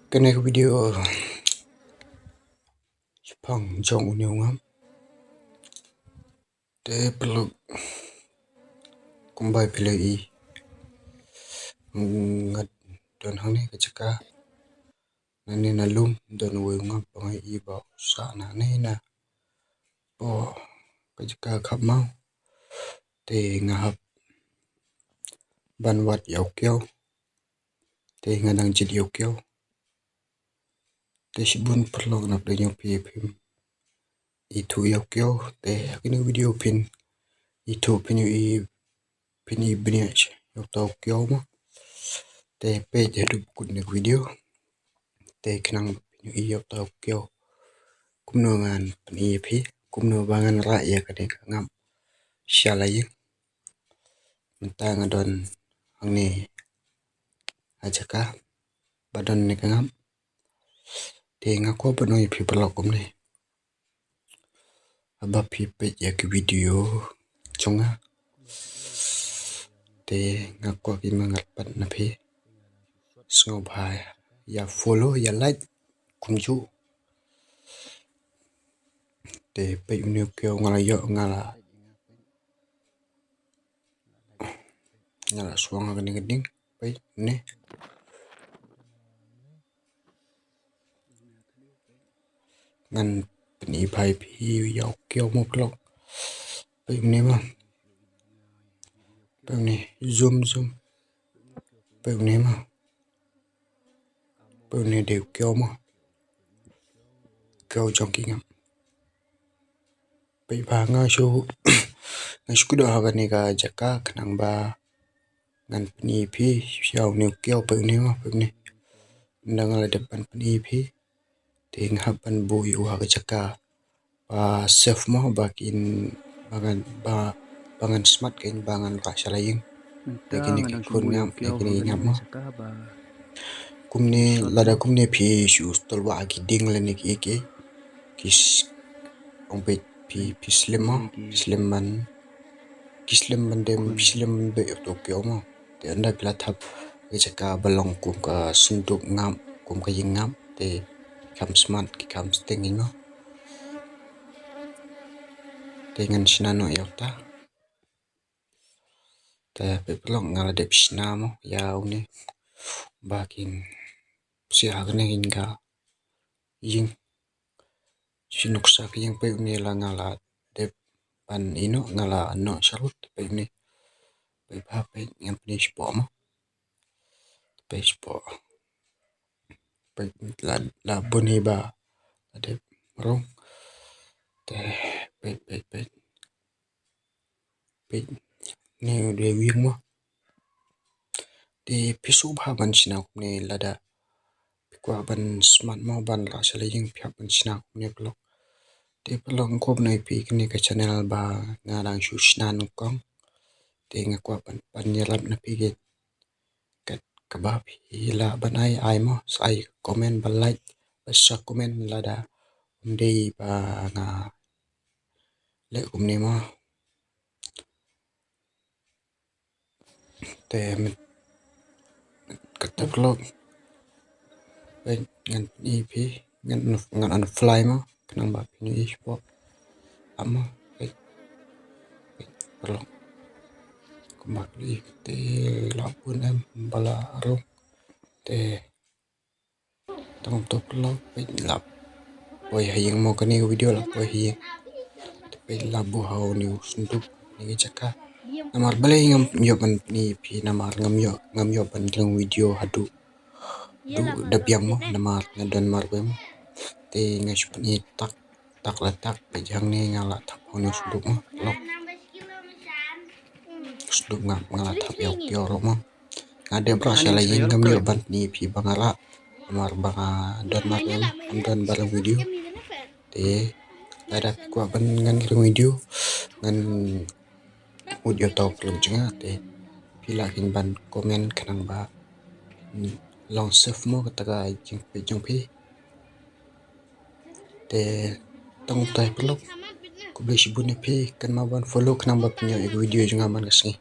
Kena video Jepang jong uniungam te perlu kumbai pilih ngat don hangni keceka nani nalum don uyungam pangai I ba sa na na po keceka khap mau te ngahap banwat yaw kyaw te nganang jid yaw kyaw te sibun perlu nap de nyo pi phim itu yaw kyaw te kini video pin itu pin I bniach yaw taw kyaw mo te pe jadu kun video te kenang pin yaw taw kyaw kumno ngan pin phi kumno bangan ra ya kade ngam syalai mentang ngadon angni ajaka badon ne ngam te ngako panoi phi palokum ne aba phi pe ya ki video chonga te ngako ki mangat pat na phi sngo bhai ya follow ya like kumju te pe ne kyo ngala yo ngala suang ga ning pe ne ngan ni bhai phi yo kyo mo klok pe ne ma pe ne zoom pe ne ma pe ne de kyo mo kyo jong ki ngam pe ba nga shu nga skudo ha ga ne ga jaka khnang ba ngan ni phi yaw ne kyo pe ne ma pe ne nangala depan ni phi te ngapan bu yu ha ga jaka ba save mo bakin bangan smart kain bangan ra salaying kini kun ngam kini ngam mo kumne lada kumne phi shu tolwa ki ding le ni ki kis ongpe phi slim man dem slim be to kyo mo te anda pila thap jaka balong kum ka sunduk ngam kum ka yingam te kam smart ki kam sting no dengan sinano yauta te pelong ngala de sinamo yaw ne bakin sia agne hinga ying sinuksa ki yang pe ne la ngala de pan ino ngala no salut pe ne pe ba pe ngam ne spo mo pe spo pe la boni ba de rong te pe ne de wing mo de pisu ba ban sina ne lada kwa ban smart mo ban la sale ying phya ban sina ne blog te pelong kop nei pi kini ka channel ba ngarang shu snan kong te ngakwa pan nyalap na pi ge kat kaba pi la banai ai mo sai comment ba like ba sa comment lada dei ba na le kumni mo te kata vlog ben ngan pi ngan an fly mo kenang ba pi ni sport ama vlog kumak li te lapun em bala ro te tong top vlog pe lap poi hayeng mo kani video la poi hi pe labu hau ni sunduk ni jaka namar bale ngam yo ban ni pi namar ngam yo ban ding video hadu dapiang mo namar ngadon mar bem te ngas ni tak pe jang ni ngala thap honu sunduk mo lok sunduk ngala thap yo ro mo ngade brasa la yin ngam yo ban ni pi bangala namar banga don mar bem don barang video te ada kwa ban ngan video ngan audio tau belum jenga te pila kin ban komen kanang ba long save mo kataga jing pi te tong tai pelok ko be sibune pi kan ma ban follow kanang ba punya video jenga man kasni